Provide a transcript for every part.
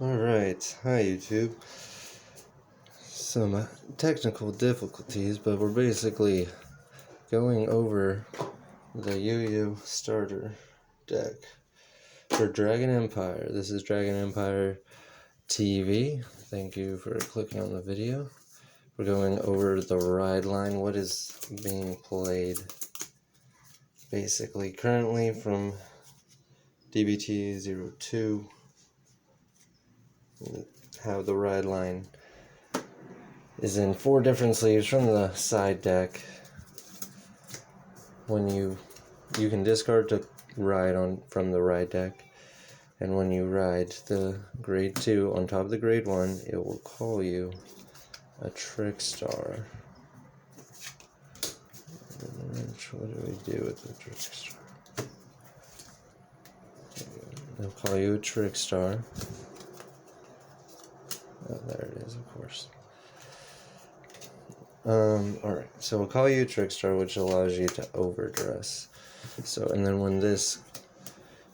Alright, hi YouTube. Some technical difficulties, but we're basically going over the yuyu starter deck for Dragon Empire. This is Dragon Empire TV. Thank you for clicking on the video. We're going over the ride line, what is being played basically currently from DBT02. How the ride line is in 4 different sleeves from the side deck. When you can discard to ride on from the ride deck, and when you ride the grade 2 on top of the grade 1, it will call you a trick star. What do we do with the trick star? They'll call you a trick star. Oh, there it is, of course. Alright, so we'll call you a trick star, which allows you to overdress. So, and then when this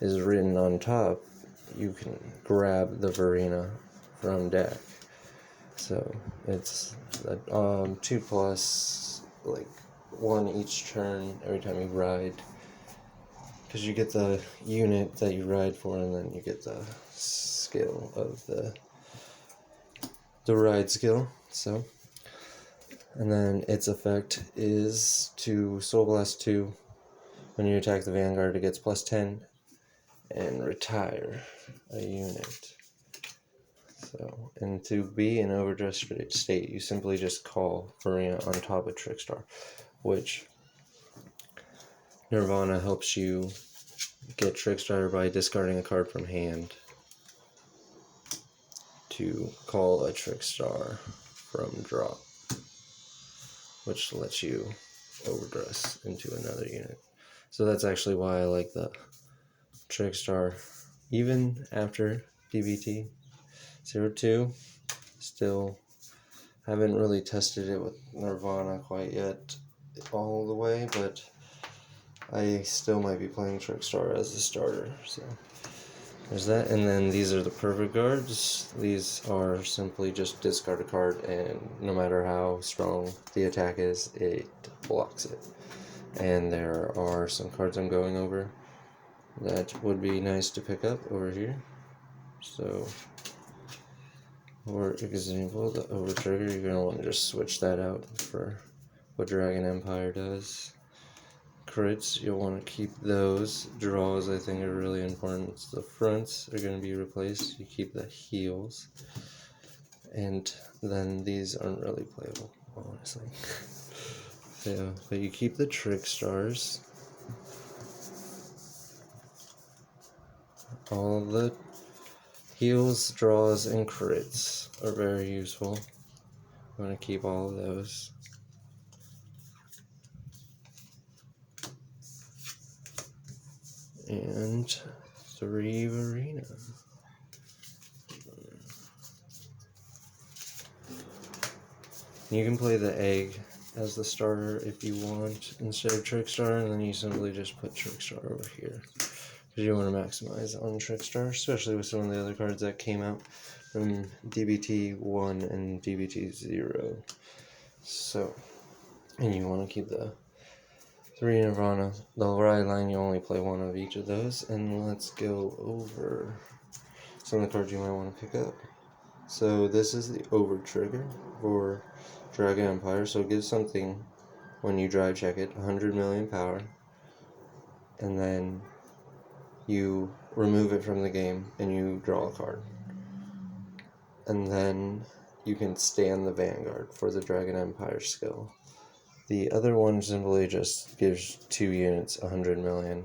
is written on top, you can grab the Verena from deck. So, it's a 2+, like, 1 each turn every time you ride. Because you get the unit that you ride for, and then you get the skill of the ride skill. So, and then its effect is to Soul Blast 2. When you attack the Vanguard, it gets +10 and retire a unit. So, and to be in overdress state, you simply just call Verena on top of Trickstar, which Nirvana helps you get Trickstar by discarding a card from hand to call a Trickstar from drop, which lets you overdress into another unit. So that's actually why I like the Trickstar. Even after DBT02, still haven't really tested it with Nirvana quite yet all the way, but I still might be playing Trickstar as the starter. So there's that, and then these are the perfect guards. These are simply just discard a card, and no matter how strong the attack is, it blocks it. And there are some cards I'm going over that would be nice to pick up over here. So, for example, the over trigger, you're going to want to just switch that out for what Dragon Empire does. Crits, you'll want to keep those. Draws, I think, are really important. The fronts are going to be replaced. You keep the heels. And then these aren't really playable, honestly. So, but you keep the trick stars. All the heals, draws, and crits are very useful. I'm going to keep all of those. And 3 Verena. You can play the egg as the starter if you want instead of Trickstar, and then you simply just put Trickstar over here. Because you want to maximize on Trickstar, especially with some of the other cards that came out from DBT1 and DBT0. So, and you want to keep the 3 Nirvana. The ride line, you only play 1 of each of those. And let's go over some of the cards you might want to pick up. So this is the over trigger for Dragon Empire. So it gives something, when you drive check it, 100 million power. And then you remove it from the game and you draw a card. And then you can stand the Vanguard for the Dragon Empire skill. The other one simply just gives 2 units 100 million.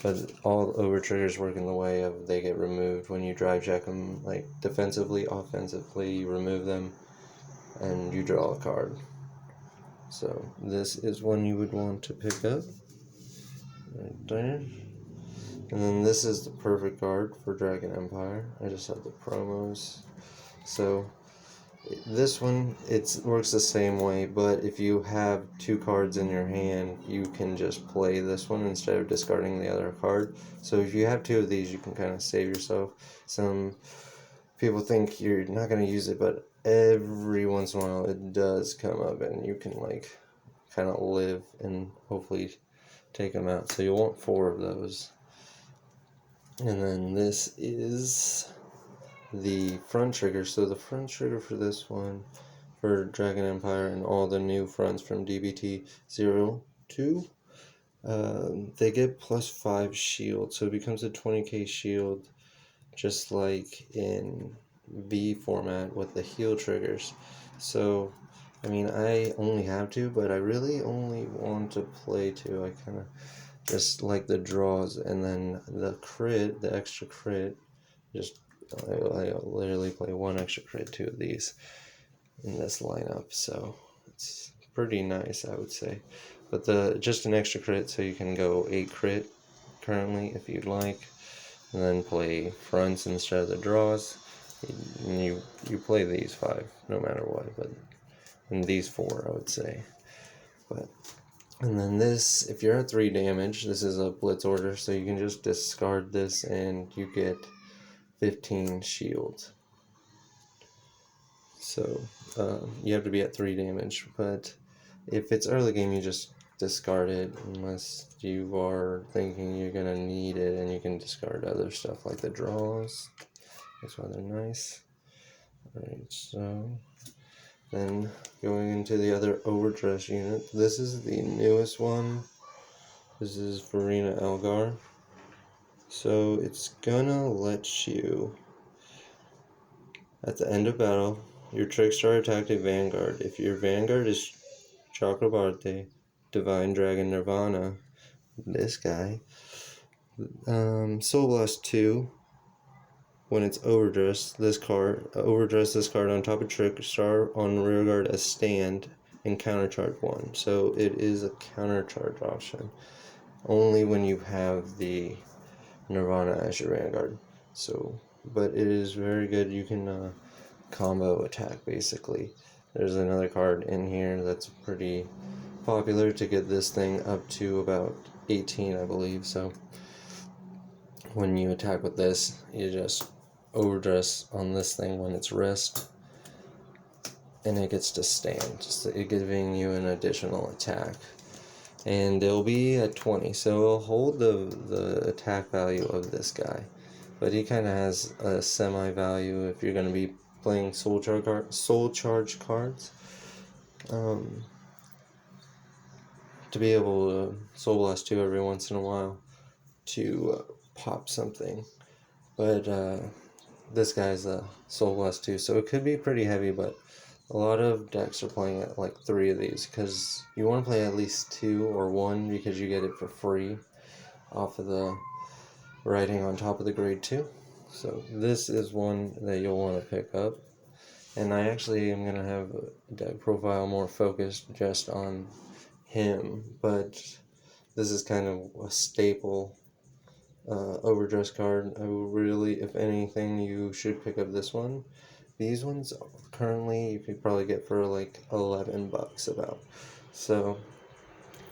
But all over triggers work in the way of they get removed when you drive check them, like defensively, offensively, you remove them and you draw a card. So this is one you would want to pick up. Right there. And then this is the perfect card for Dragon Empire. I just have the promos. So this one, it works the same way, but if you have 2 cards in your hand, you can just play this one instead of discarding the other card. So if you have 2 of these, you can kind of save yourself some people think you're not going to use it, but every once in a while it does come up and you can like kind of live and hopefully take them out. So you'll want 4 of those. And then this is the front trigger. So the front trigger for this one, for Dragon Empire and all the new fronts from DBT 02, they get +5 shield. So it becomes a 20k shield, just like in V format with the heal triggers. So I mean, I only have 2, but I really only want to play 2. I kind of just like the draws, and then the crit, the extra crit, just I literally play 1 extra crit, 2 of these in this lineup, so it's pretty nice, I would say. But just an extra crit, so you can go 8 crit currently if you'd like, and then play fronts instead of the draws. And you play these 5 no matter what, but and these 4 I would say. But and then this, if you're at 3 damage, this is a blitz order, so you can just discard this and you get 15 shield. So you have to be at 3 damage, but if it's early game, you just discard it unless you are thinking you're gonna need it, and you can discard other stuff like the draws. That's why they're nice. Alright, so then going into the other overdress unit, this is the newest one. This is Farina Elgar. So it's gonna let you, at the end of battle, your Trickstar attacked a Vanguard. If your Vanguard is Chakrabarti, Divine Dragon Nirvana, this guy, Soul Blast 2, when it's overdress this card on top of Trickstar on rearguard as stand and countercharge 1. So it is a countercharge option only when you have the Nirvana as your Vanguard. So, but it is very good. You can combo attack basically. There's another card in here that's pretty popular to get this thing up to about 18, I believe. So when you attack with this, you just overdress on this thing when it's rest, and it gets to stand, just giving you an additional attack. And it'll be at 20, so it'll hold the attack value of this guy, but he kind of has a semi value if you're going to be playing soul charge cards, to be able to Soul Blast 2 every once in a while to pop something. But this guy's a Soul Blast 2, so it could be pretty heavy, but a lot of decks are playing at like 3 of these, because you want to play at least 2 or 1 because you get it for free off of the writing on top of the grade 2. So this is one that you'll want to pick up, and I actually am going to have a deck profile more focused just on him, but this is kind of a staple overdress card. I would really, if anything, you should pick up this one. These ones currently you could probably get for like $11 about, so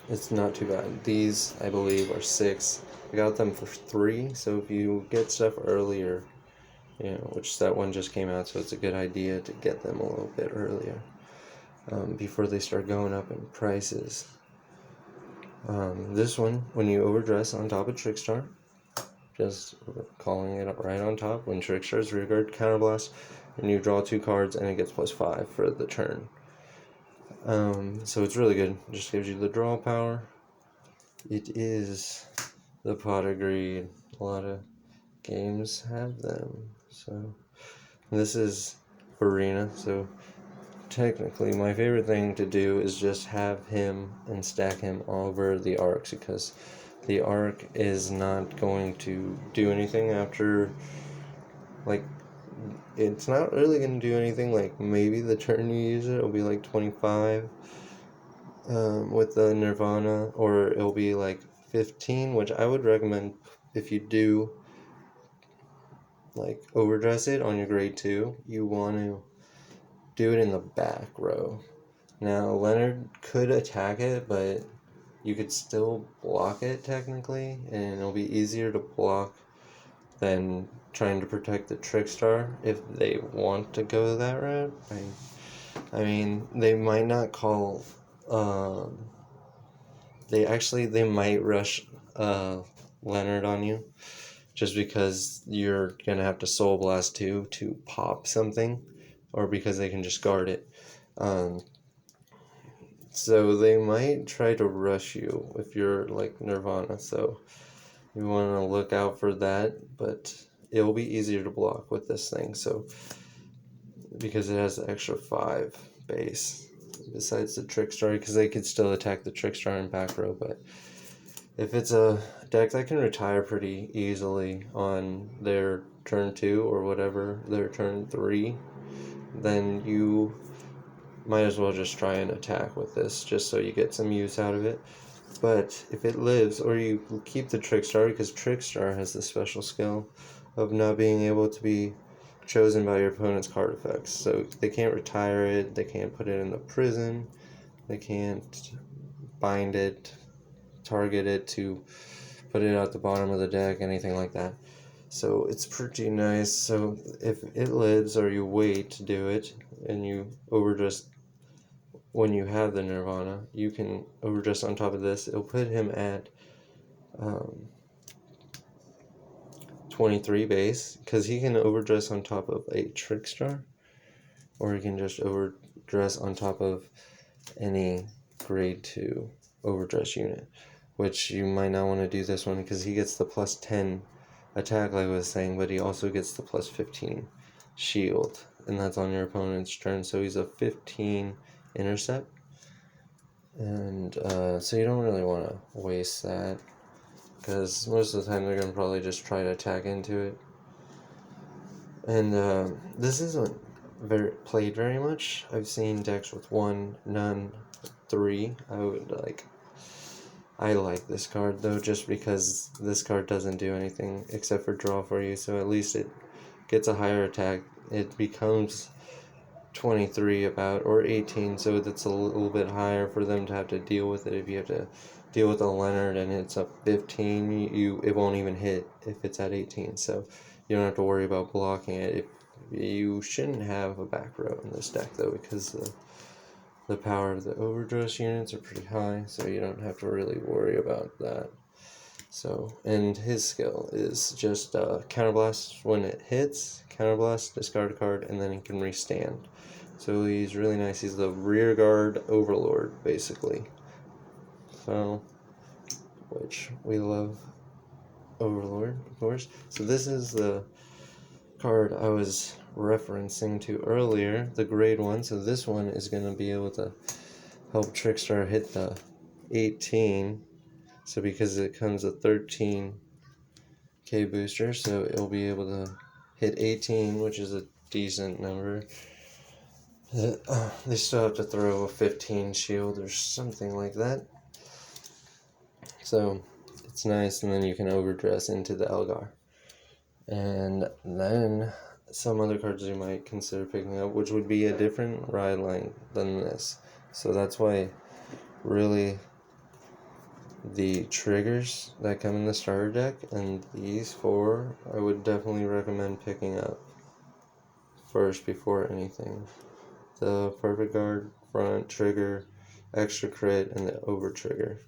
it's not too bad. These I believe are 6. I got them for 3, so if you get stuff earlier, you know, which that one just came out, so it's a good idea to get them a little bit earlier, before they start going up in prices. This one, when you overdress on top of Trickstar, just calling it up right on top, when Trickstar's rearguard counterblast, and you draw 2 cards and it gets +5 for the turn. So it's really good. It just gives you the draw power. It is the pot of greed. A lot of games have them. So this is Arena. So technically my favorite thing to do is just have him and stack him over the arcs, because the arc is not going to do anything after, like, it's not really going to do anything, like, maybe the turn you use it, it'll be like 25 with the Nirvana, or it'll be like 15, which I would recommend if you do, like, overdress it on your grade 2, you want to do it in the back row. Now, Leonard could attack it, but you could still block it technically, and it'll be easier to block than trying to protect the Trickstar if they want to go that route. I mean, they might not call. They might rush Leonard on you, just because you're gonna have to Soul Blast 2 to pop something, or because they can just guard it. So they might try to rush you if you're like Nirvana. So you want to look out for that, but it will be easier to block with this thing. So because it has the extra 5 base besides the Trickstar, because they could still attack the Trickstar in back row. But if it's a deck that can retire pretty easily on their turn 2 or whatever, their turn 3, then you might as well just try and attack with this, just so you get some use out of it. But if it lives, or you keep the Trickstar, because Trickstar has the special skill of not being able to be chosen by your opponent's card effects. So they can't retire it, they can't put it in the prison, they can't bind it, target it to put it at the bottom of the deck, anything like that. So it's pretty nice. So if it lives, or you wait to do it, and you overdress when you have the Nirvana, you can overdress on top of this. It'll put him at 23 base, because he can overdress on top of a Trickstar, or he can just overdress on top of any grade 2 overdress unit, which you might not want to do this one, because he gets the plus 10 attack like I was saying, but he also gets the plus 15 shield, and that's on your opponent's turn. So he's a 15 intercept, and so you don't really want to waste that, because most of the time they're going to probably just try to attack into it. And this isn't played very much. I've seen decks with 1, none, 3. I like this card though, just because this card doesn't do anything except for draw for you, so at least it gets a higher attack. It becomes 23 about, or 18, so that's a little bit higher for them to have to deal with it. If you have to deal with a Leonard and it's up 15, it won't even hit if it's at 18, so you don't have to worry about blocking it. You shouldn't have a back row in this deck though, because the power of the overdress units are pretty high, so you don't have to really worry about that. So, and his skill is just counterblast when it hits, counterblast, discard a card, and then he can restand. So he's really nice. He's the rear guard overlord, basically. So, which we love overlord, of course. So this is the card I was referencing to earlier, the grade 1. So this one is going to be able to help Trickstar hit the 18. So because it comes a 13k booster, so it'll be able to hit 18, which is a decent number. They still have to throw a 15 shield or something like that. So it's nice, and then you can overdress into the Elgar. And then some other cards you might consider picking up, which would be a different ride line than this. So that's why really the triggers that come in the starter deck and these 4, I would definitely recommend picking up first before anything. The perfect guard, front, trigger, extra crit, and the over trigger.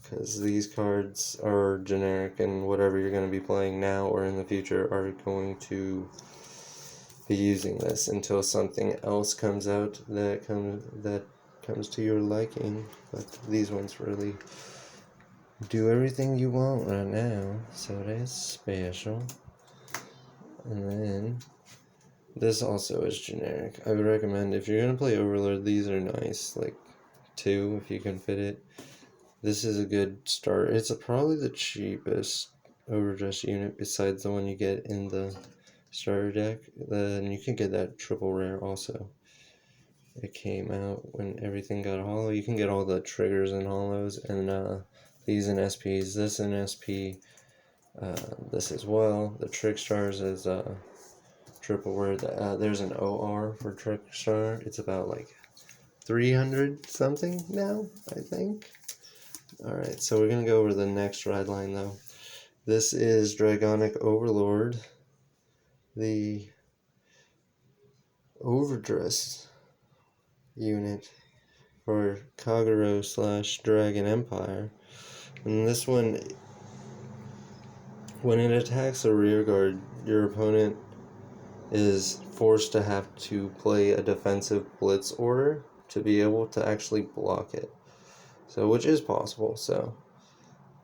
Because these cards are generic, and whatever you're going to be playing now or in the future are going to be using this until something else comes out that comes to your liking. But these ones really do everything you want right now, so that's special. And then this also is generic. I would recommend, if you're gonna play Overlord, these are nice, like 2 if you can fit it. This is a good start. It's probably the cheapest overdress unit besides the one you get in the starter deck. Then you can get that triple rare also. It came out when everything got hollow. You can get all the triggers and hollows, and these in SPs. This in SP, this as well. The Trickstars is triple rare. There's an OR for Trickstar. It's about like 300 something now, I think. Alright, so we're going to go over the next ride line though. This is Dragonic Overlord. the overdress unit for Kagero / Dragon Empire. And this one, when it attacks a rear guard, your opponent is forced to have to play a defensive blitz order to be able to actually block it. So, which is possible. So,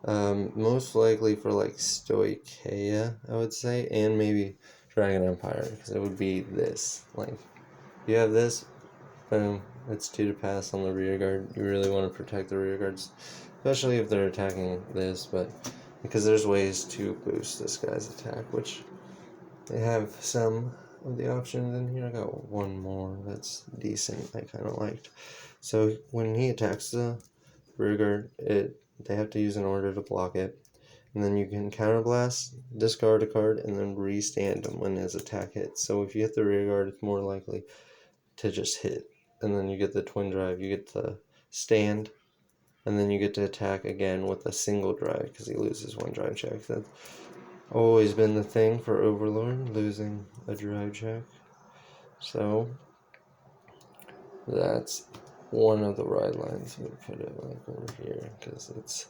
most likely for like Stoicheia, I would say, and maybe Dragon Empire, because it would be this. Like, you have this, boom, it's 2 to pass on the rear guard. You really want to protect the rear guards, especially if they're attacking this, but because there's ways to boost this guy's attack, which they have some of the options in here. I got one more that's decent, I kind of liked. So when he attacks the rear guard, they have to use an order to block it, and then you can counterblast, discard a card, and then restand them when his attack hits. So if you hit the rear guard, it's more likely to just hit, and then you get the twin drive, you get the stand, and then you get to attack again with a single drive because he loses one drive check. That's always been the thing for Overlord, losing a drive check. So that's one of the ride lines. I'm gonna put it like over here because it's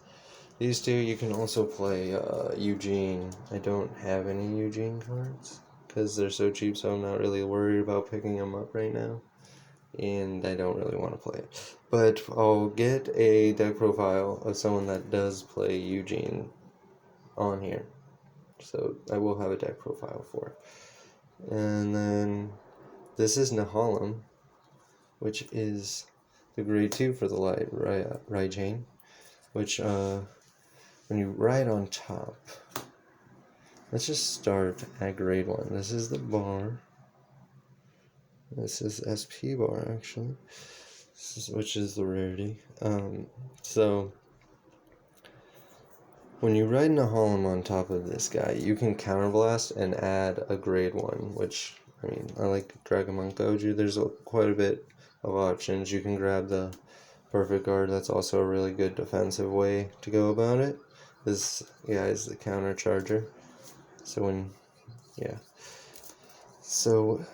these two. You can also play Eugene. I don't have any Eugene cards because they're so cheap, so I'm not really worried about picking them up right now. And I don't really want to play it. But I'll get a deck profile of someone that does play Eugene on here. So I will have a deck profile for it. And then this is Nahalem, which is the grade 2 for the light ride chain, which when you ride on top, let's just start at grade 1. This is the bar. This is SP bar, actually, which is the rarity. So when you ride Nahalem on top of this guy, you can counterblast and add a grade 1, which, I mean, I like Dragon Monk Goju. There's quite a bit of options. You can grab the Perfect Guard. That's also a really good defensive way to go about it. This guy is the counter charger. So So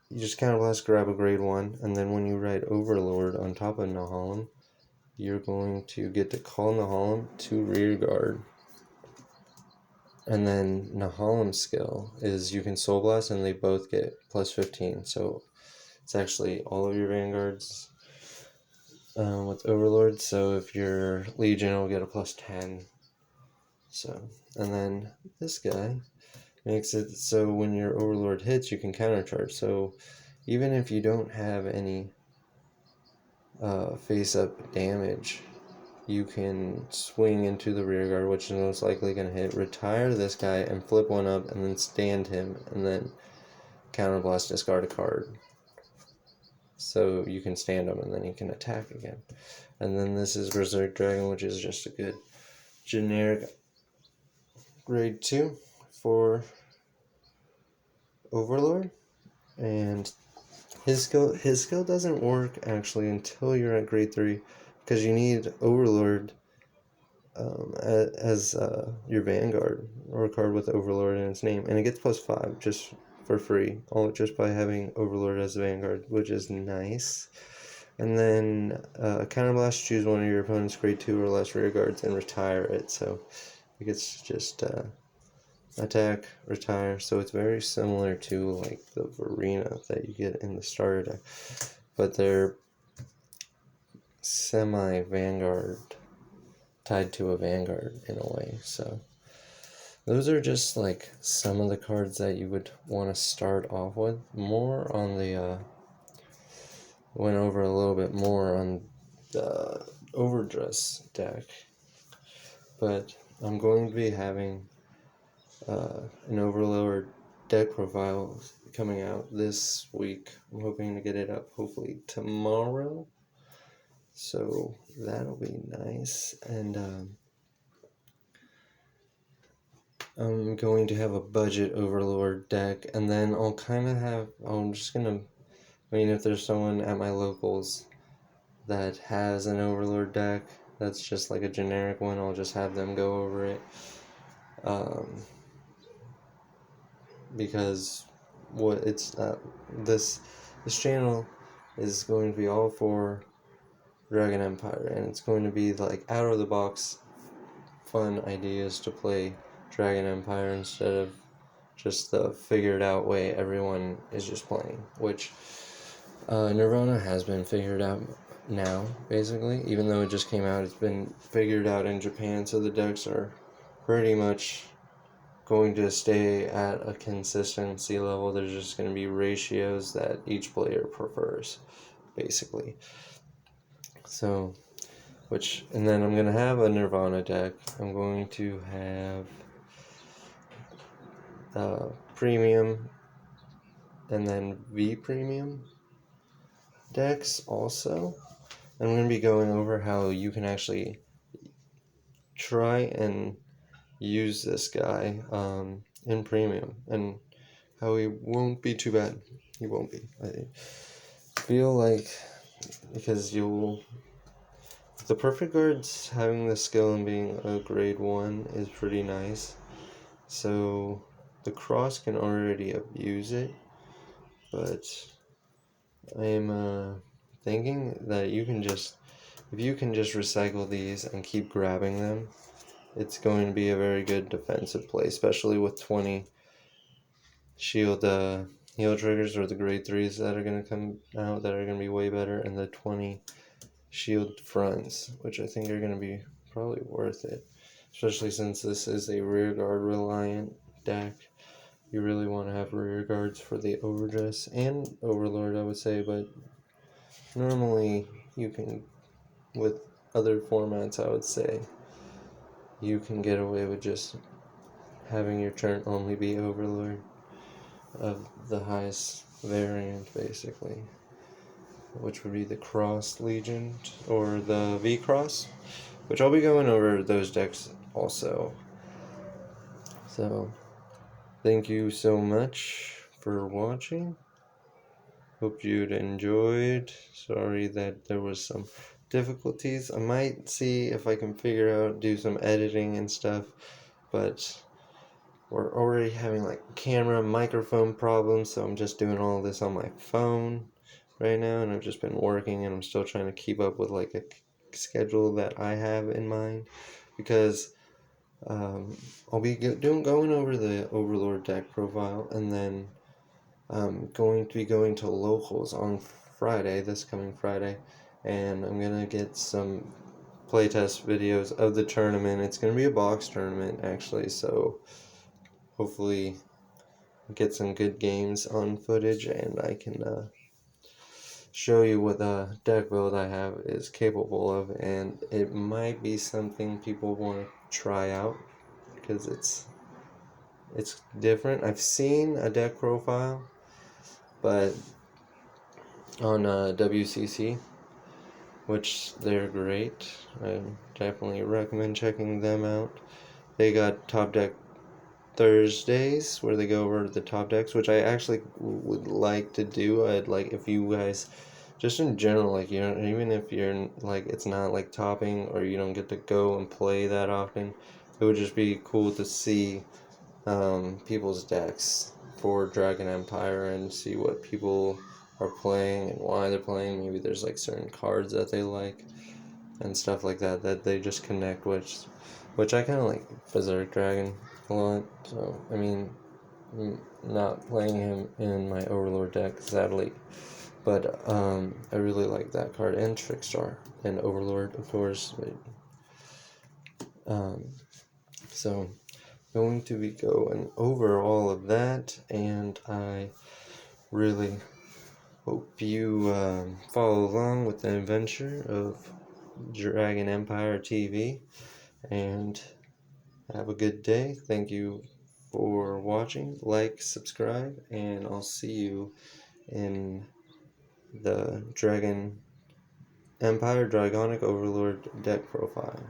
you just counterblast, grab a grade 1, and then when you ride Overlord on top of Nahalem, you're going to get to call Nahalem to rear guard. And then Nahalem's skill is you can Soul Blast and they both get plus 15. So it's actually all of your Vanguards with Overlord. So if you're Legion, will get a plus 10. So, and then this guy makes it so when your Overlord hits, you can countercharge. So even if you don't have any face-up damage, you can swing into the rear guard, which is most likely going to hit, retire this guy, and flip one up, and then stand him, and then counterblast, discard a card. So you can stand him, and then he can attack again. And then this is Berserk Dragon, which is just a good generic grade 2 for Overlord. And his skill doesn't work actually until you're at grade 3, because you need Overlord as your Vanguard, or a card with Overlord in its name, and it gets plus 5 just for free, all just by having Overlord as a Vanguard, which is nice. And then counterblast, choose one of your opponent's grade 2 or less rear guards and retire it. So it gets just attack, retire. So it's very similar to like the Varina that you get in the starter deck, but they're semi-Vanguard, tied to a Vanguard in a way. So those are just like some of the cards that you would want to start off with. More on the went over a little bit more on the Overdress deck, but I'm going to be having an Overlord deck profile coming out this week. I'm hoping to get it up hopefully tomorrow, so that'll be nice. And I'm going to have a budget Overlord deck, and then I'll kind of have, if there's someone at my locals that has an Overlord deck that's just like a generic one, I'll just have them go over it. because what it's this channel is going to be all for Dragon Empire, and it's going to be like out of the box fun ideas to play Dragon Empire instead of just the figured out way everyone is just playing, which Nirvana has been figured out now, basically. Even though it just came out, it's been figured out in Japan, so the decks are pretty much going to stay at a consistency level. There's just going to be ratios that each player prefers, basically. So, and then I'm going to have a Nirvana deck. I'm going to have Premium and then V Premium decks also. I'm going to be going over how you can actually try and use this guy in Premium, and how he won't be too bad. He won't be. I feel like, because the perfect guards having the skill and being a grade 1 is pretty nice. So the cross can already abuse it, but I'm thinking that if you can just recycle these and keep grabbing them, it's going to be a very good defensive play, especially with 20 shield heal triggers, or the grade 3s that are going to come out that are going to be way better, and the 20 shield fronts, which I think are going to be probably worth it, especially since this is a rear guard reliant deck. You really want to have rear guards for the Overdress and Overlord, I would say, but normally you can, with other formats, I would say, you can get away with just having your turn only be Overlord of the highest variant, basically, which would be the Cross Legion or the V Cross, which I'll be going over those decks also. So, thank you so much for watching. Hope you'd enjoyed. Sorry that there was some difficulties. I might see if I can do some editing and stuff, but we're already having like camera, microphone problems, so I'm just doing all this on my phone right now, and I've just been working, and I'm still trying to keep up with like a schedule that I have in mind, because I'll be going over the Overlord deck profile, and then I'm going to be going to locals on Friday, this coming Friday, and I'm gonna get some playtest videos of the tournament. It's gonna be a box tournament, actually, so hopefully get some good games on footage, and I can show you what the deck build I have is capable of, and it might be something people want to try out, because it's different. I've seen a deck profile, but on WCC, which they're great. I definitely recommend checking them out. They got Top Deck Thursdays, where they go over the top decks, which I actually would like to do. I'd like if you guys, just in general, like, you know, even if you're like, it's not like topping, or you don't get to go and play that often, it would just be cool to see people's decks for Dragon Empire and see what people are playing and why they're playing. Maybe there's like certain cards that they like and stuff like that that they just connect with, which I kind of like Berserk Dragon a lot. So I mean, I'm not playing him in my Overlord deck, sadly, but I really like that card, and Trickstar and Overlord, of course. But, so going to be going over all of that, and I really hope you follow along with the adventure of Dragon Empire TV, and have a good day. Thank you for watching. Like, subscribe, and I'll see you in the Dragon Empire Dragonic Overlord deck profile.